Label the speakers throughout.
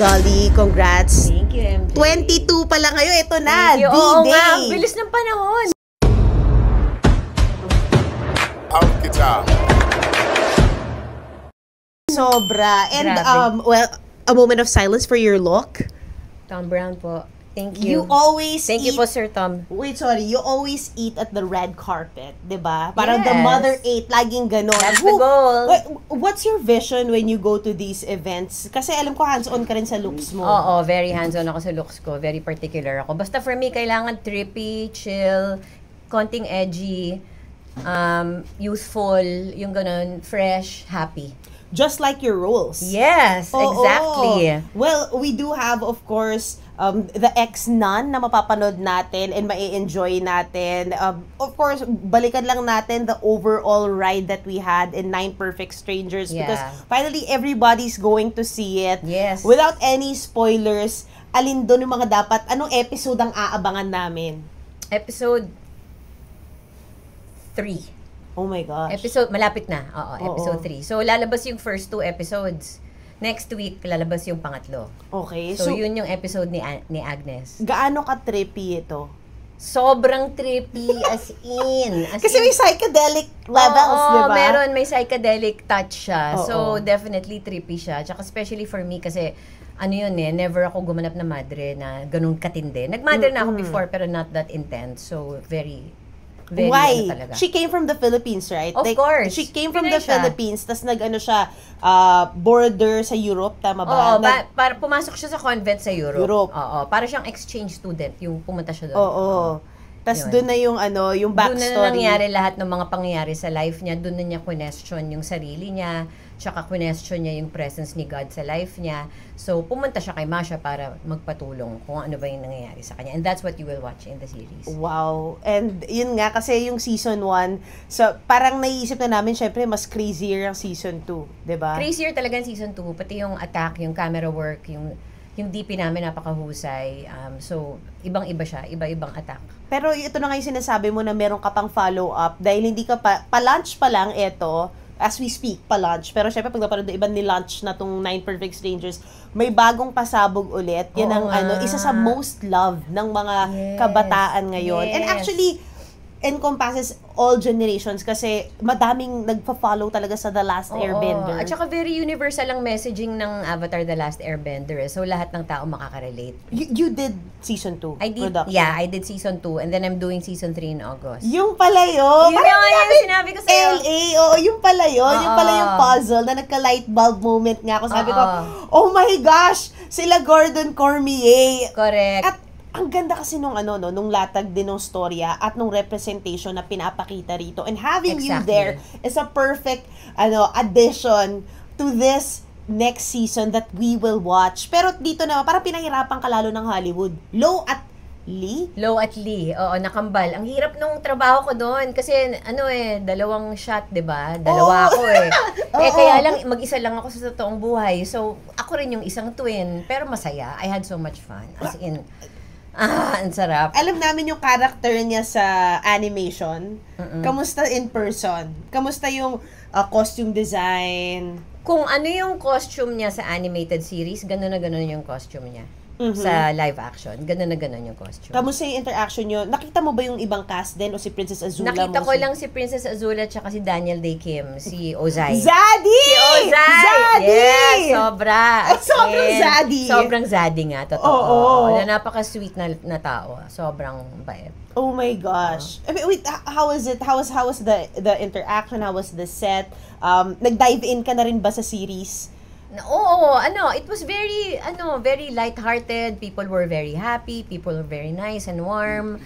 Speaker 1: Dolly, congrats.
Speaker 2: Thank you, MJ.
Speaker 1: 22 pa lang ngayon, ito na,
Speaker 2: D-Day. Oo nga, bilis ng panahon.
Speaker 1: Sobra. And,
Speaker 2: Grabe.
Speaker 1: well, a moment of silence for your look.
Speaker 2: Tom Brown po. Thank you.
Speaker 1: You always
Speaker 2: Thank you po, Sir Tom.
Speaker 1: Wait, sorry. You always eat at the red carpet, diba? Parang
Speaker 2: Yes.
Speaker 1: the mother ate, laging ganon.
Speaker 2: That's the goal.
Speaker 1: What's your vision when you go to these events? Kasi alam ko hands-on ka rin sa looks mo.
Speaker 2: Oo, very hands-on ako sa looks ko. Very particular ako. Basta for me, kailangan trippy, chill, konting edgy, youthful, yung ganon, fresh, happy.
Speaker 1: Just like your roles.
Speaker 2: Yes, exactly.
Speaker 1: Well, we do have, of course, the ex-nun na mapapanood natin and mai-enjoy natin. Of course, balikan lang natin the overall ride that we had in 9 Perfect Strangers because finally everybody's going to see it.
Speaker 2: Yes.
Speaker 1: Without any spoilers, alin doon yung mga dapat, anong episode ang aabangan namin?
Speaker 2: Episode 3.
Speaker 1: Oh my gosh.
Speaker 2: Malapit na. Oo, episode 3. So, lalabas yung first 2 episodes. Next week, lalabas yung pangatlo.
Speaker 1: Okay.
Speaker 2: So, yun yung episode ni Agnes.
Speaker 1: Gaano ka-trippy ito?
Speaker 2: Sobrang trippy, as in.
Speaker 1: Kasi may psychedelic levels, di ba?
Speaker 2: Meron. May psychedelic touch siya.
Speaker 1: Oo.
Speaker 2: So, definitely trippy siya. Tsaka especially for me kasi, ano yun never ako gumanap na madre na ganun katindi. Nag-madre na ako before, pero not that intense. So, very
Speaker 1: why?
Speaker 2: Ano talaga.
Speaker 1: She came from the Philippines, right?
Speaker 2: Of course.
Speaker 1: She came from the
Speaker 2: Pinay siya.
Speaker 1: Philippines, tas siya, border sa Europe, tama ba?
Speaker 2: Oo, para pumasok siya sa convent sa Europe. Oo, para siyang exchange student, yung pumunta siya doon.
Speaker 1: Oo. Tas doon na yung yung backstory.
Speaker 2: Doon na nangyari lahat ng mga pangyayari sa life niya. Doon na niya question yung sarili niya. Tsaka question niya yung presence ni God sa life niya. So, pumunta siya kay Masha para magpatulong kung ano ba yung nangyayari sa kanya. And that's what you will watch in the series.
Speaker 1: Wow. And yun nga, kasi yung season 1, so parang naiisip na namin, syempre, mas crazier ang season 2, di ba?
Speaker 2: Crazier talaga ang season 2. Pati yung attack, yung camera work, yung DP namin napakahusay. So, ibang-iba siya. Iba-ibang attack.
Speaker 1: Pero ito na nga yung sinasabi mo na meron ka pang follow-up dahil hindi ka pa-launch pa lang ito, as we speak, pa-launch. Pero syempre, pag napanood iba ni-launch na tong 9 Perfect Strangers, may bagong pasabog ulit. Yan ang isa sa most loved ng mga kabataan ngayon.
Speaker 2: Yes.
Speaker 1: And actually, encompasses all generations kasi madaming nagpa-follow talaga sa The Last Airbender.
Speaker 2: At saka very universal ang messaging ng Avatar The Last Airbender. So, lahat ng tao makaka-relate.
Speaker 1: You did season 2 production?
Speaker 2: Yeah, I did season 2 and then I'm doing season 3 in August.
Speaker 1: Yung pala yun!
Speaker 2: Yung sinabi ko sa'yo.
Speaker 1: LA, oo, yung pala yun. Yung pala yung puzzle na nagka-light bulb moment nga ako. Sabi ko, oh my gosh! Sila Gordon Cormier.
Speaker 2: Correct.
Speaker 1: At ang ganda kasi nung nung latag din ng storya at nung representation na pinapakita rito. And having you there is a perfect addition to this next season that we will watch. Pero dito naman, parang pinahirapan ka lalo ng Hollywood. Low at Lee?
Speaker 2: Oo, nakambal. Ang hirap nung trabaho ko doon kasi dalawang shot, 'di ba? Dalawa ako kaya lang mag-isa lang ako sa totoong buhay. So, ako rin yung isang twin, pero masaya. I had so much fun. As in, ang sarap.
Speaker 1: Alam namin yung character niya sa animation. Kamusta in person? Kamusta yung costume design?
Speaker 2: Kung ano yung costume niya sa animated series, gano'n na gano'n yung costume niya. Sa live action, gano'n na gano'n yung costume.
Speaker 1: Kamusta yung interaction nyo? Nakita mo ba yung ibang cast din o si Princess Azula?
Speaker 2: Nakita ko lang si Princess Azula tsaka si Daniel Day Kim, si Ozai.
Speaker 1: Zaddy!
Speaker 2: Si Ozai!
Speaker 1: Zaddy!
Speaker 2: Yes, sobra.
Speaker 1: Sobrang zaddy.
Speaker 2: Sobrang zaddy nga, totoo.
Speaker 1: Oo.
Speaker 2: Napaka-sweet na tao. Sobrang bait.
Speaker 1: Oh my gosh. I mean, wait, how was it? How was the interaction? How was the set? Nag-dive in ka na rin ba sa series?
Speaker 2: Oo, it was very light-hearted. People were very happy. People were very nice and warm.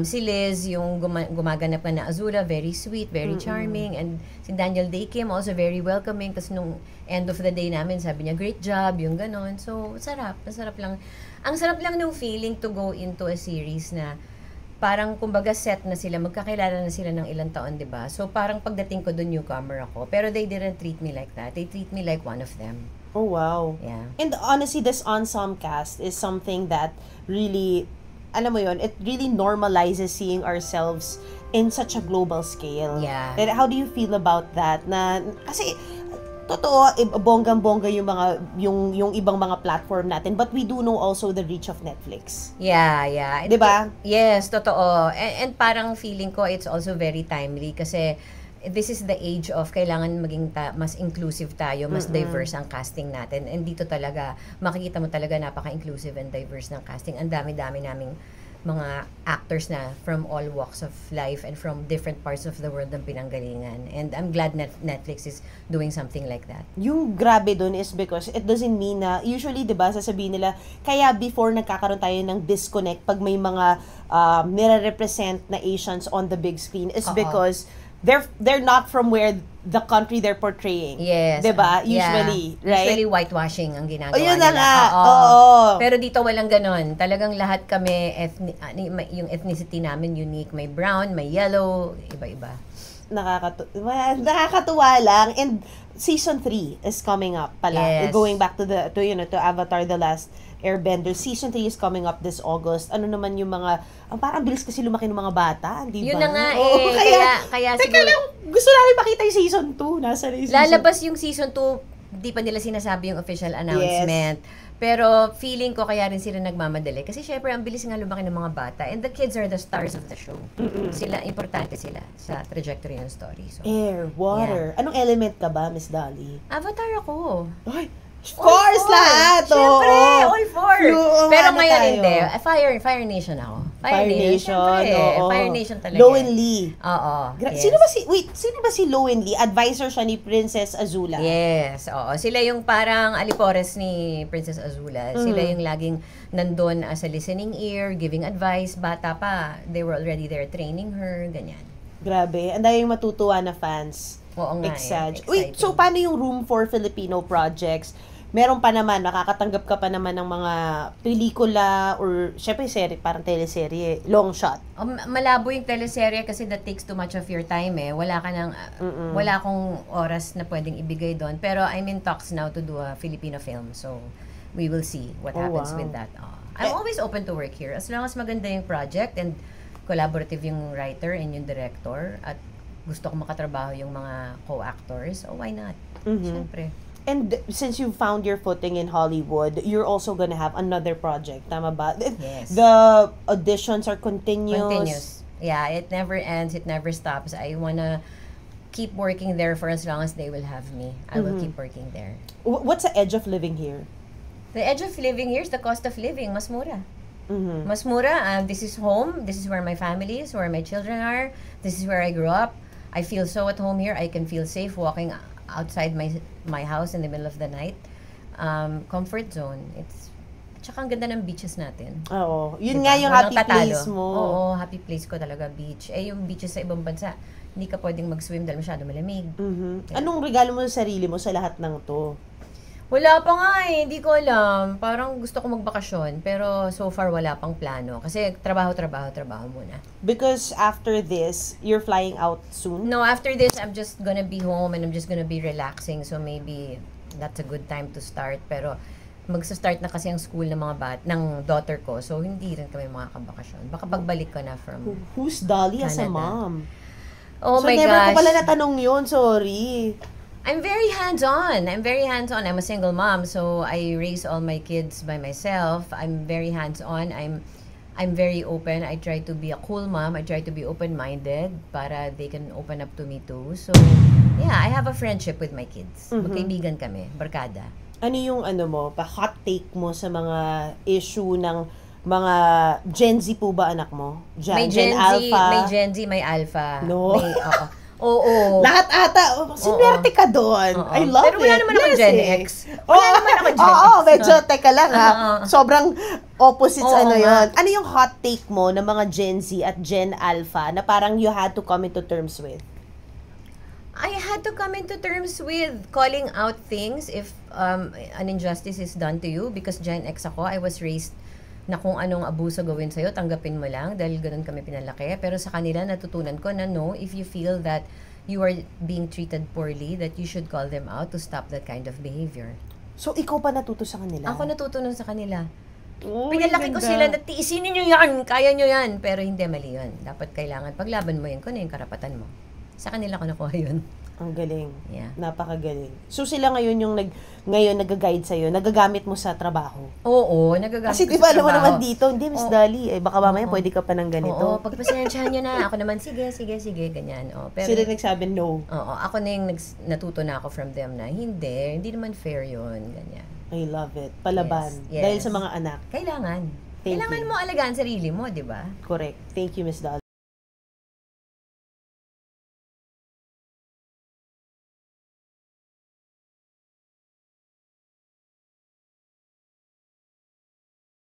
Speaker 2: Si Liz, yung gumaganap na Azula, very sweet, very charming. And si Daniel Day Kim, also very welcoming. Tapos nung end of the day namin, sabi niya, great job, yung ganon. So, sarap. Masarap lang. Ang sarap lang nung feeling to go into a series na parang kumbaga set na sila, magkakilala na sila ng ilang taon, 'di ba? So parang pagdating ko doon newcomer ako, pero they didn't treat me like that. They treat me like one of them.
Speaker 1: Oh wow.
Speaker 2: Yeah.
Speaker 1: And honestly, this ensemble cast is something that really, alam mo yon, it really normalizes seeing ourselves in such a global scale.
Speaker 2: Yeah.
Speaker 1: And how do you feel about that? Na kasi totoo, bonggang-bongga yung mga yung ibang mga platform natin, but we do know also the reach of Netflix.
Speaker 2: Yeah.
Speaker 1: 'Di ba?
Speaker 2: Yes, totoo. And parang feeling ko it's also very timely kasi this is the age of kailangan maging mas inclusive tayo, mas diverse ang casting natin. And dito talaga, makikita mo talaga napaka-inclusive and diverse ng casting. Ang dami-dami naming mga actors na from all walks of life and from different parts of the world ng pinanggalingan. And I'm glad Netflix is doing something like that.
Speaker 1: Yung grabe dun is because it doesn't mean na, usually, di ba, sasabihin nila, kaya before nagkakaroon tayo ng disconnect pag may mga nire-represent na Asians on the big screen is because they're not from where the country they're portraying.
Speaker 2: Yes.
Speaker 1: 'Di ba? Usually, right?
Speaker 2: Usually whitewashing ang ginagawa
Speaker 1: yun
Speaker 2: nila.
Speaker 1: Na nga. Oo.
Speaker 2: Pero dito walang ganon. Talagang lahat kami yung ethnicity namin unique. May brown, may yellow, iba-iba.
Speaker 1: Nakakatuwa lang, and season 3 is coming up pala.
Speaker 2: Yes.
Speaker 1: Going back to to Avatar The Last Airbender, season 3 is coming up this August. Ano naman yung mga parang bilis kasi lumaki ng mga bata, di ba?
Speaker 2: Yun na nga kaya
Speaker 1: teka
Speaker 2: siguro,
Speaker 1: lang, gusto namin makita yung season 2. Nasa na yung season
Speaker 2: lalabas yung season 2, di pa nila sinasabi yung official announcement. Yes. Pero feeling ko kaya rin sila nagmamadali. Kasi syempre, ang bilis nga lumaki ng mga bata. And the kids are the stars of the show. Sila, importante sila sa trajectory ng story. So,
Speaker 1: air, water. Yeah. Anong element ka ba, Miss Dolly?
Speaker 2: Avatar ako.
Speaker 1: Ay, Scores lahat!
Speaker 2: Siyempre, all four. Pero ngayon
Speaker 1: tayo.
Speaker 2: hindi. Fire Nation ako.
Speaker 1: Fire Nation, oo.
Speaker 2: Fire Nation talaga.
Speaker 1: Lowen Lee.
Speaker 2: Oo. Yes.
Speaker 1: Sino ba si Lowen Lee? Advisor siya ni Princess Azula.
Speaker 2: Yes, oo. Sila yung parang alipores ni Princess Azula. Sila yung laging nandun as a listening ear, giving advice. Bata pa, they were already there training her, ganyan.
Speaker 1: Grabe. Ang daming matutuwa na fans.
Speaker 2: Oo nga.
Speaker 1: Exciting. Wait, so paano yung Room for Filipino projects? Meron pa naman, nakakatanggap ka pa naman ng mga pelikula or syempre serie, parang teleserye, long shot.
Speaker 2: Malabo yung teleserye kasi that takes too much of your time eh. Wala akong oras na pwedeng ibigay doon. Pero I'm in talks now to do a Filipino film. So, we will see what happens with that. I'm always open to work here. As long as maganda yung project and collaborative yung writer and yung director at gusto ko makatrabaho yung mga co-actors, why not? Siyempre.
Speaker 1: And since you found your footing in Hollywood, you're also gonna have another project, tama ba?
Speaker 2: Yes.
Speaker 1: The auditions are continuous.
Speaker 2: Yeah, it never ends, it never stops. I wanna keep working there for as long as they will have me. I will keep working there.
Speaker 1: What's the edge of living here?
Speaker 2: The edge of living here is the cost of living. Mas mura. Mas mura. This is home. This is where my family is, where my children are. This is where I grew up. I feel so at home here. I can feel safe walking outside my house in the middle of the night. Comfort zone. Tsaka ang ganda ng beaches natin.
Speaker 1: Oo. Yun nga yung happy place mo.
Speaker 2: Oo, happy place ko talaga, beach. Yung beaches sa ibang bansa, hindi ka pwedeng mag-swim dahil masyado malamig.
Speaker 1: Yeah. Anong regalo mo sa sarili mo sa lahat ng to?
Speaker 2: Wala pa nga hindi ko alam. Parang gusto ko magbakasyon, pero so far wala pang plano. Kasi trabaho muna.
Speaker 1: Because after this, you're flying out soon?
Speaker 2: No, after this, I'm just gonna be home and I'm just gonna be relaxing. So maybe that's a good time to start. Pero magsa-start na kasi ang school ng ng daughter ko. So hindi rin kami makakabakasyon. Baka pagbalik ko na from
Speaker 1: Who's Dolly
Speaker 2: Canada.
Speaker 1: As a mom?
Speaker 2: Oh
Speaker 1: so
Speaker 2: my gosh.
Speaker 1: So never ko pala natanong yun, sorry.
Speaker 2: I'm very hands-on. I'm a single mom, so I raise all my kids by myself. I'm very hands-on. I'm very open. I try to be a cool mom. I try to be open-minded para they can open up to me too. So, yeah, I have a friendship with my kids. Magkaibigan kami, barkada.
Speaker 1: Ano yung hot take mo sa mga issue ng mga Gen Z po ba anak mo?
Speaker 2: May Gen Z,
Speaker 1: Alpha?
Speaker 2: May Gen Z, may Alpha.
Speaker 1: No.
Speaker 2: Oo.
Speaker 1: Lahat ata. Sinwerte ka doon. I love
Speaker 2: Pero wala naman ako Gen X. Wala naman ako Gen X.
Speaker 1: Oo, medyo, teka lang ha. Sobrang opposites yun. Ano yung hot take mo ng mga Gen Z at Gen Alpha na parang you had to come into terms with?
Speaker 2: I had to come into terms with calling out things if an injustice is done to you because Gen X ako. I was raised na kung anong abuso gawin sa'yo, tanggapin mo lang dahil ganun kami pinalaki. Pero sa kanila, natutunan ko na no, if you feel that you are being treated poorly, that you should call them out to stop that kind of behavior.
Speaker 1: So, ikaw pa natuto sa kanila?
Speaker 2: Ako natutunan sa kanila.
Speaker 1: Oh,
Speaker 2: pinalaki ko sila na tiisin niyo yan, kaya niyo yan. Pero hindi, mali yun. Dapat kailangan paglaban mo yun kung ano yung karapatan mo. Sa kanila ko nakuha yun.
Speaker 1: Ang galing.
Speaker 2: Yeah.
Speaker 1: Napakagaling. So sila ngayon yung ngayon nag-guide sa'yo, nagagamit mo sa trabaho.
Speaker 2: Oo, nagagamit
Speaker 1: Kasi
Speaker 2: ko
Speaker 1: di
Speaker 2: sa
Speaker 1: ba alam mo
Speaker 2: trabaho.
Speaker 1: naman dito, hindi Miss Dali, baka mamaya pwede ka pa ng ganito.
Speaker 2: Oo, pagpasensyahan nyo na. Ako naman, sige, ganyan. Pero,
Speaker 1: Sila nagsabi no.
Speaker 2: oo, ako na yung natuto na ako from them na hindi naman fair yun, ganyan.
Speaker 1: I love it. Palaban.
Speaker 2: Yes.
Speaker 1: Dahil sa mga anak.
Speaker 2: Kailangan.
Speaker 1: Thank
Speaker 2: Kailangan
Speaker 1: you.
Speaker 2: mo alagaan sarili mo, di ba?
Speaker 1: Correct. Thank you, Miss Dali.